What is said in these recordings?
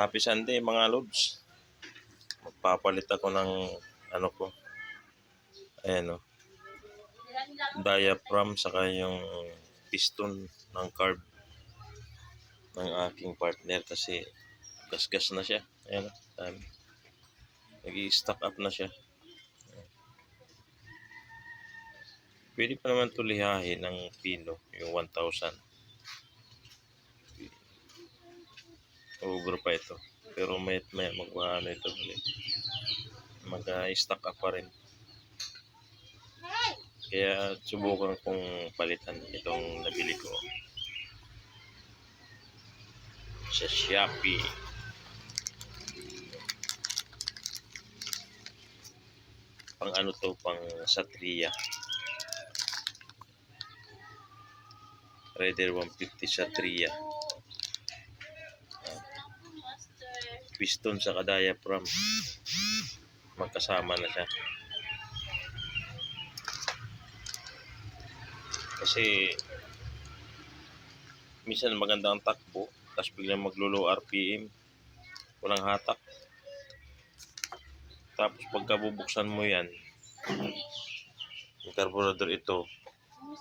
Happy Sunday mga lods. Magpapalit ako ng ano ko. Ayan o. Diaphragm saka yung piston ng carb ng aking partner kasi gasgas na siya. Ayan o. Nag-i-stack up na siya. Pwede pa naman ito lihahin ng pino, yung 1,000. Over pa ito. Pero may magpaano ito ulit. Mag-stack up pa rin. Kaya subukan kong palitan itong nabili ko sa Shopee. Pang ano to, pang Satria. Raider 150 Satria. Piston sa diaphragm. Magkasama na siya. Kasi minsan maganda ang takbo, tapos biglang maglo-low RPM, walang hatak. Tapos pagka bubuksan mo yan, yung carburetor ito,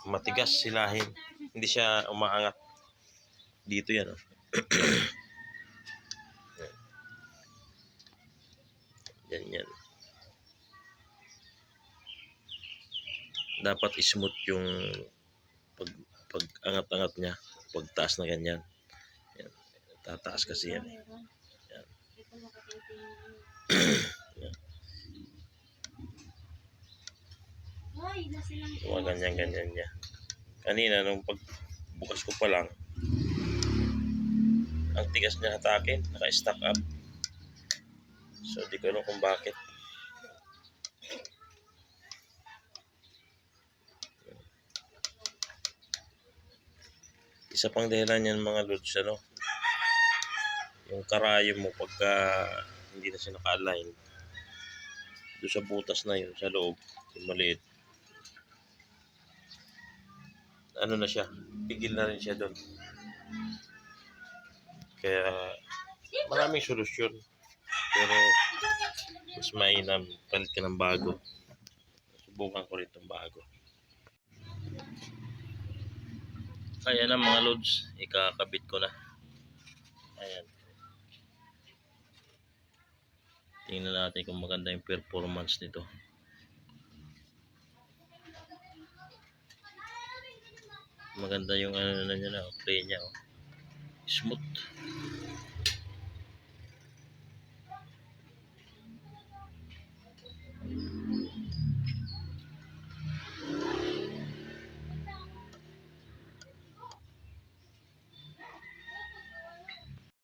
matigas silahin, hindi siya umaangat. Dito yan oh. Yan. Dapat smooth yung pag angat-angat niya, pagtaas na ganyan. Yan. Tataas kasi yan. Yan. Yan. Ganyan niya. Kanina nung pagbukas ko pa lang, ang tigas niya hatakin, naka-stack up. So di ko alam kung bakit. Isa pang dahilan yan mga lods, ano, yung karayo mo pagka hindi na siya naka-align doon sa butas na yun sa loob, yung maliit, ano na siya, pigil na rin siya doon. Kaya maraming solusyon, pero mas mainam palit ka ng bago. Subukan ko rin itong bago. Ayan na mga lods, ikakabit ko na. Ayan. Tingnan natin kung maganda yung performance nito. Maganda yung ano na niya na, play niya. Oh. Smooth.